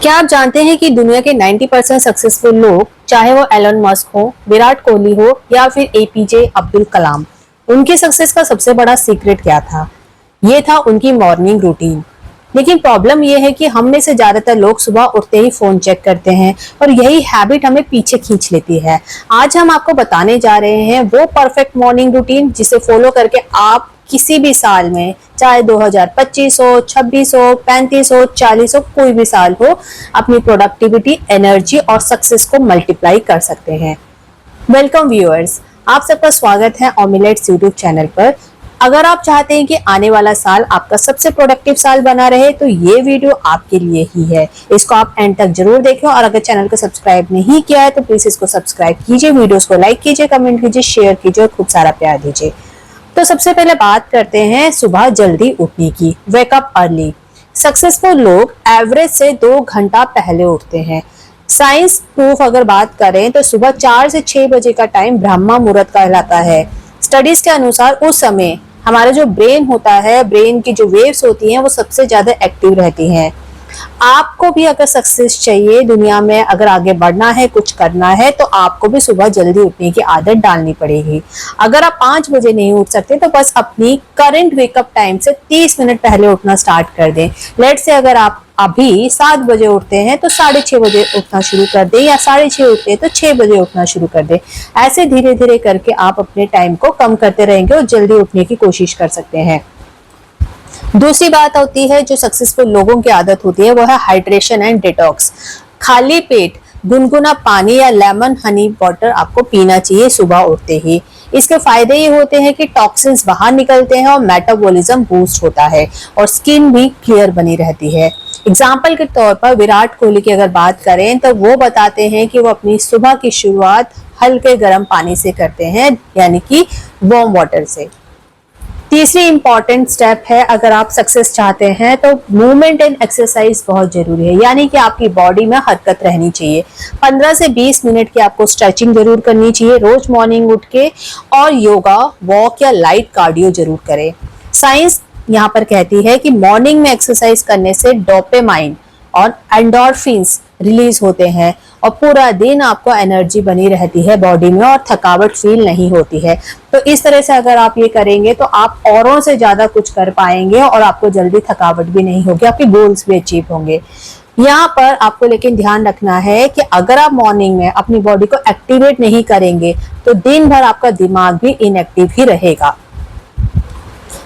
क्या आप जानते हैं कि दुनिया के 90% सक्सेसफुल लोग, चाहे वो एलन मस्क हो, विराट कोहली हो या फिर एपीजे अब्दुल कलाम, उनके सक्सेस का सबसे बड़ा सीक्रेट क्या था? ये था उनकी मॉर्निंग रूटीन। लेकिन प्रॉब्लम ये है कि हम में से ज्यादातर लोग सुबह उठते ही फोन चेक करते हैं और यही हैबिट हमें पीछे खींच लेती है। आज हम आपको बताने जा रहे हैं वो परफेक्ट मॉर्निंग रूटीन जिसे फॉलो करके आप किसी भी साल में, चाहे 2025 हो, 26 हो, 35 हो, 40 हो, कोई भी साल हो, अपनी प्रोडक्टिविटी, एनर्जी और सक्सेस को मल्टीप्लाई कर सकते हैं। वेलकम व्यूअर्स, आप सबका स्वागत है ऑमिलेट्स यूट्यूब चैनल पर। अगर आप चाहते हैं कि आने वाला साल आपका सबसे प्रोडक्टिव साल बना रहे तो ये वीडियो आपके लिए ही है। इसको आप एंड तक जरूर देखें और अगर चैनल को सब्सक्राइब नहीं किया है तो प्लीज इसको सब्सक्राइब कीजिए, वीडियोस को लाइक कीजिए, कमेंट कीजिए, शेयर कीजिए और खूब सारा प्यार दीजिए। तो सबसे पहले बात करते हैं सुबह जल्दी उठने की। Wake up early. सक्सेसफुल लोग एवरेज से 2 घंटा पहले उठते हैं। साइंस प्रूफ अगर बात करें तो सुबह 4 से 6 बजे का टाइम ब्रह्मा मुहूर्त कहलाता है। स्टडीज के अनुसार उस समय हमारा जो ब्रेन होता है, ब्रेन की जो वेव्स होती हैं वो सबसे ज्यादा एक्टिव रहती हैं। आपको भी अगर सक्सेस चाहिए दुनिया में, अगर आगे बढ़ना है, कुछ करना है, तो आपको भी सुबह जल्दी उठने की आदत डालनी पड़ेगी। अगर आप 5 बजे नहीं उठ सकते तो बस अपनी करंट वेकअप टाइम से 30 मिनट पहले उठना स्टार्ट कर दें। लेट से अगर आप अभी 7 बजे उठते हैं तो 6:30 बजे उठना शुरू कर दें, या 6:30 उठते हैं तो 6 बजे उठना शुरू कर दें। ऐसे धीरे धीरे करके आप अपने टाइम को कम करते रहेंगे और जल्दी उठने की कोशिश कर सकते हैं। दूसरी बात होती है जो सक्सेसफुल लोगों की आदत होती है वो है हाइड्रेशन एंड डिटॉक्स। खाली पेट गुनगुना पानी या लेमन हनी वाटर आपको पीना चाहिए सुबह उठते ही। इसके फायदे ये होते हैं कि टॉक्सिन्स बाहर निकलते हैं और मेटाबॉलिज्म बूस्ट होता है और स्किन भी क्लियर बनी रहती है। एग्जाम्पल के तौर पर विराट कोहली की अगर बात करें तो वो बताते हैं कि वो अपनी सुबह की शुरुआत हल्के गर्म पानी से करते हैं, यानी कि वार्म वाटर से। तीसरी इंपॉर्टेंट स्टेप है, अगर आप सक्सेस चाहते हैं तो मूवमेंट एंड एक्सरसाइज बहुत जरूरी है, यानी कि आपकी बॉडी में हरकत रहनी चाहिए। 15 से 20 मिनट की आपको स्ट्रेचिंग जरूर करनी चाहिए रोज मॉर्निंग उठ के, और योगा, वॉक या लाइट कार्डियो जरूर करें। साइंस यहाँ पर कहती है कि मॉर्निंग में एक्सरसाइज करने से डोपामाइन और एंडोर्फिन्स रिलीज होते हैं और पूरा दिन आपको एनर्जी बनी रहती है बॉडी में और थकावट फील नहीं होती है। तो इस तरह से अगर आप ये करेंगे तो आप औरों से ज्यादा कुछ कर पाएंगे और आपको जल्दी थकावट भी नहीं होगी, आपके गोल्स भी अचीव होंगे। यहाँ पर आपको लेकिन ध्यान रखना है कि अगर आप मॉर्निंग में अपनी बॉडी को एक्टिवेट नहीं करेंगे तो दिन भर आपका दिमाग भी इनएक्टिव ही रहेगा।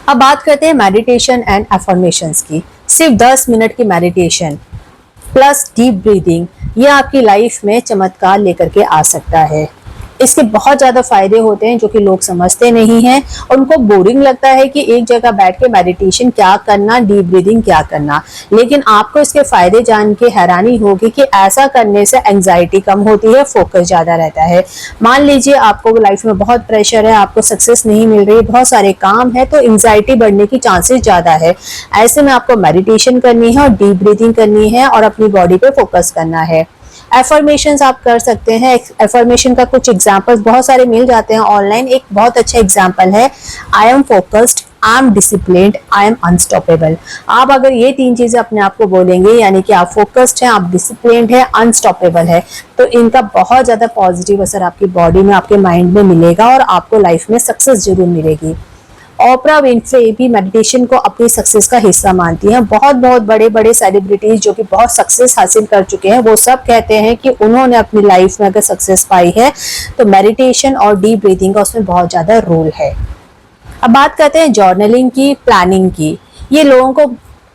अब बात करते हैं मेडिटेशन एंड अफर्मेशंस की। सिर्फ 10 मिनट की मेडिटेशन प्लस डीप ब्रीदिंग, ये आपकी लाइफ में चमत्कार लेकर के आ सकता है। इसके बहुत ज्यादा फायदे होते हैं जो कि लोग समझते नहीं हैं और उनको बोरिंग लगता है कि एक जगह बैठ के मेडिटेशन क्या करना, डीप ब्रीदिंग क्या करना। लेकिन आपको इसके फायदे जान के हैरानी होगी कि ऐसा करने से एंजाइटी कम होती है, फोकस ज्यादा रहता है। मान लीजिए आपको लाइफ में बहुत प्रेशर है, आपको सक्सेस नहीं मिल रही, बहुत सारे काम है, तो एंजाइटी बढ़ने की चांसेस ज्यादा है। ऐसे में आपको मेडिटेशन करनी है और डीप ब्रीदिंग करनी है और अपनी बॉडी पे फोकस करना है। एफर्मेशंस आप कर सकते हैं। एफर्मेशन का कुछ एग्जांपल्स बहुत सारे मिल जाते हैं ऑनलाइन। एक बहुत अच्छा एग्जांपल है, I am focused, I am disciplined, I am unstoppable. आप अगर ये 3 चीजें अपने आप को बोलेंगे, यानी कि आप फोकस्ड हैं, आप डिसिप्लिन्ड है, अनस्टॉपेबल है, तो इनका बहुत ज्यादा पॉजिटिव असर आपकी बॉडी में, आपके माइंड में मिलेगा और आपको लाइफ में सक्सेस जरूर मिलेगी। ओपरा विनफ्रे भी मेडिटेशन को अपनी सक्सेस का हिस्सा मानती हैं। बहुत बहुत बड़े बड़े सेलिब्रिटीज जो कि बहुत सक्सेस हासिल कर चुके हैं, वो सब कहते हैं कि उन्होंने अपनी लाइफ में अगर सक्सेस पाई है तो मेडिटेशन और डीप ब्रीथिंग का उसमें बहुत ज्यादा रोल है। अब बात करते हैं जर्नलिंग की, प्लानिंग की। ये लोगों को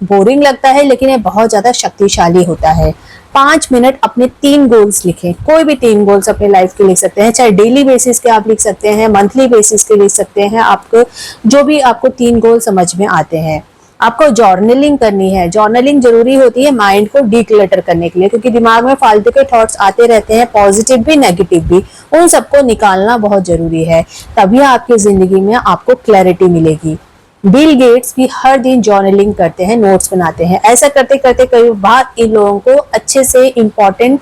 बोरिंग लगता है लेकिन ये बहुत ज्यादा शक्तिशाली होता है। 5 मिनट अपने 3 गोल्स लिखें। कोई भी 3 गोल्स अपने लाइफ के लिख सकते हैं, चाहे डेली बेसिस के आप लिख सकते हैं, मंथली बेसिस के लिख सकते हैं, आपको जो भी आपको 3 गोल समझ में आते हैं। आपको जर्नलिंग करनी है। जर्नलिंग जरूरी होती है माइंड को डिक्लटर करने के लिए, क्योंकि दिमाग में फालतू के थॉट्स आते रहते हैं, पॉजिटिव भी नेगेटिव भी, उन सबको निकालना बहुत जरूरी है। तभी आपकी जिंदगी में आपको क्लैरिटी मिलेगी। बिल गेट्स भी हर दिन जर्नलिंग करते हैं, नोट्स बनाते हैं। ऐसा करते करते कई बार इन लोगों को अच्छे से इम्पोर्टेंट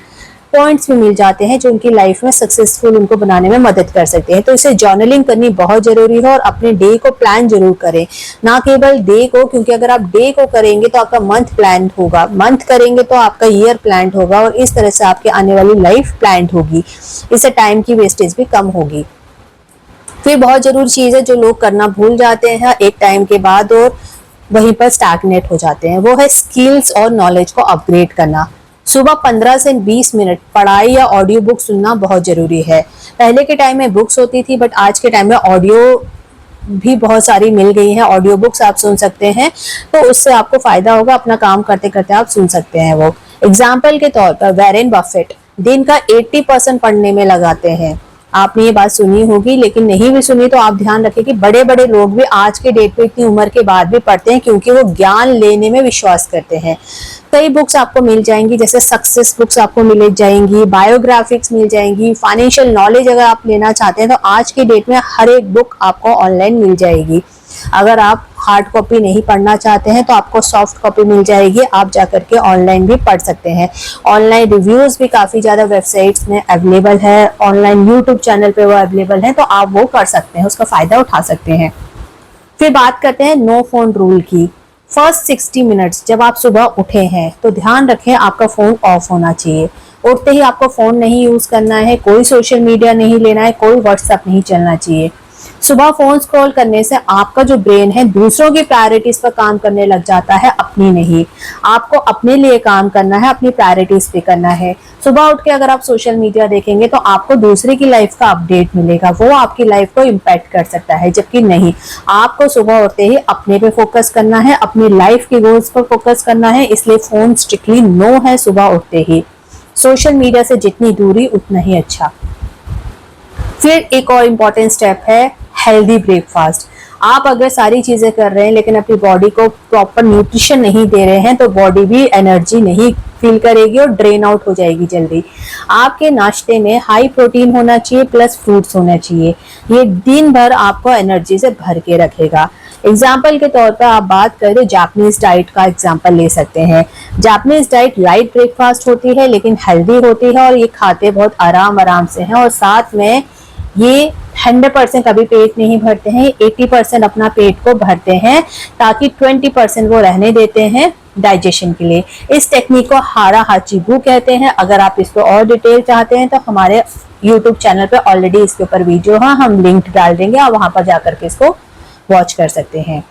पॉइंट्स भी मिल जाते हैं जो उनकी लाइफ में सक्सेसफुल उनको बनाने में मदद कर सकते हैं। तो इसे जर्नलिंग करनी बहुत जरूरी है और अपने डे को प्लान जरूर करें, ना केवल डे को, क्योंकि अगर आप डे को करेंगे तो आपका मंथ प्लान होगा, मंथ करेंगे तो आपका ईयर प्लान होगा और इस तरह से आपकी आने वाली लाइफ प्लान होगी। इससे टाइम की वेस्टेज भी कम होगी। फिर बहुत जरूरी चीज है जो लोग करना भूल जाते हैं एक टाइम के बाद और वहीं पर स्टैग्नेट हो जाते हैं, वो है स्किल्स और नॉलेज को अपग्रेड करना। सुबह 15 से 20 मिनट पढ़ाई या ऑडियो बुक सुनना बहुत जरूरी है। पहले के टाइम में बुक्स होती थी, बट आज के टाइम में ऑडियो भी बहुत सारी मिल गई हैं, ऑडियो बुक्स आप सुन सकते हैं, तो उससे आपको फायदा होगा, अपना काम करते करते आप सुन सकते हैं वो। एग्जाम्पल के तौर पर वॉरेन बफेट दिन का 80% पढ़ने में लगाते हैं। आपने ये बात सुनी होगी, लेकिन नहीं भी सुनी तो आप ध्यान रखें कि बड़े बड़े लोग भी आज के डेट पे इतनी उम्र के बाद भी पढ़ते हैं, क्योंकि वो ज्ञान लेने में विश्वास करते हैं। कई बुक्स आपको मिल जाएंगी, जैसे सक्सेस बुक्स आपको मिल जाएंगी, बायोग्राफिक्स मिल जाएंगी, फाइनेंशियल नॉलेज अगर आप लेना चाहते हैं तो आज के डेट में हर एक बुक आपको ऑनलाइन मिल जाएगी। अगर आप हार्ड कॉपी नहीं पढ़ना चाहते हैं तो आपको सॉफ्ट कॉपी मिल जाएगी, आप जाकर के ऑनलाइन भी पढ़ सकते हैं। ऑनलाइन रिव्यूज भी काफ़ी ज़्यादा वेबसाइट्स में अवेलेबल है, ऑनलाइन यूट्यूब चैनल पे वो अवेलेबल है, तो आप वो कर सकते हैं, उसका फ़ायदा उठा सकते हैं। फिर बात करते हैं नो फोन रूल की। फर्स्ट 60 मिनट्स जब आप सुबह उठे हैं तो ध्यान रखें आपका फ़ोन ऑफ होना चाहिए। उठते ही आपको फ़ोन नहीं यूज़ करना है, कोई सोशल मीडिया नहीं लेना है, कोई व्हाट्सएप नहीं चलना चाहिए। सुबह फोन स्क्रॉल करने से आपका जो ब्रेन है दूसरों की प्रायोरिटीज पर काम करने लग जाता है, अपनी नहीं। आपको अपने लिए काम करना है, अपनी प्रायोरिटीज पे करना है। सुबह उठ के अगर आप सोशल मीडिया देखेंगे तो आपको दूसरे की लाइफ का अपडेट मिलेगा, वो आपकी लाइफ को इम्पैक्ट कर सकता है, जबकि नहीं। आपको सुबह उठते ही अपने पे फोकस करना है, अपनी लाइफ के गोल्स पर फोकस करना है, इसलिए फोन स्ट्रिक्टली नो है सुबह उठते ही। सोशल मीडिया से जितनी दूरी उतना ही अच्छा। फिर एक और इम्पॉर्टेंट स्टेप है हेल्दी ब्रेकफास्ट। आप अगर सारी चीजें कर रहे हैं लेकिन अपनी बॉडी को प्रॉपर न्यूट्रिशन नहीं दे रहे हैं तो बॉडी भी एनर्जी नहीं फील करेगी और ड्रेन आउट हो जाएगी जल्दी। आपके नाश्ते में हाई प्रोटीन होना चाहिए प्लस फ्रूट्स होना चाहिए, ये दिन भर आपको एनर्जी से भर के रखेगा। एग्जाम्पल के तौर पर आप बात करें तो जापानीज डाइट का एग्जाम्पल ले सकते हैं। जापानीज डाइट लाइट ब्रेकफास्ट होती है लेकिन हेल्दी होती है और ये खाते बहुत आराम से हैं, और साथ में ये 100% कभी पेट नहीं भरते हैं, 80% अपना पेट को भरते हैं, ताकि 20% वो रहने देते हैं डाइजेशन के लिए। इस टेक्निक को हारा हाचीबू कहते हैं। अगर आप इसको और डिटेल चाहते हैं तो हमारे यूट्यूब चैनल पे ऑलरेडी इसके ऊपर वीडियो है, हम लिंक डाल देंगे, आप वहां पर जाकर के इसको वॉच कर सकते हैं।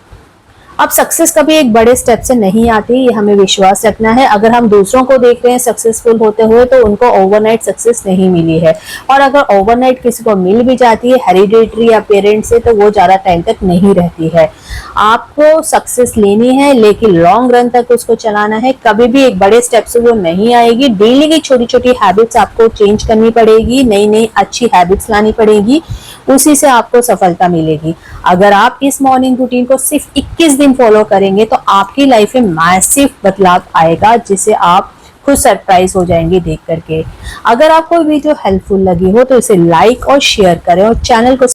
अब सक्सेस कभी एक बड़े स्टेप से नहीं आती, ये हमें विश्वास रखना है। अगर हम दूसरों को देख रहे हैं सक्सेसफुल होते हुए तो उनको ओवरनाइट सक्सेस नहीं मिली है, और अगर ओवरनाइट किसी को मिल भी जाती है हेरिडिटरी या पेरेंट्स से तो वो ज़्यादा टाइम तक नहीं रहती है। आपको सक्सेस लेनी है लेकिन लॉन्ग रन तक उसको चलाना है, कभी भी एक बड़े स्टेप से वो नहीं आएगी। डेली की छोटी छोटी हैबिट्स आपको चेंज करनी पड़ेगी, नई नई अच्छी हैबिट्स लानी पड़ेगी, उसी से आपको सफलता मिलेगी। अगर आप इस मॉर्निंग रूटीन को सिर्फ 21 दिन फॉलो करेंगे तो आपकी लाइफ में मैसिव बदलाव आएगा, जिसे आप खुद सरप्राइज हो जाएंगे देख करके। अगर आपको वीडियो हेल्पफुल लगी हो तो इसे लाइक और शेयर करें और चैनल को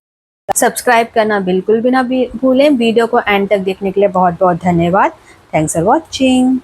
सब्सक्राइब करना बिल्कुल भी ना भूलें। वीडियो को एंड तक देखने के लिए बहुत बहुत धन्यवाद। Thanks for watching.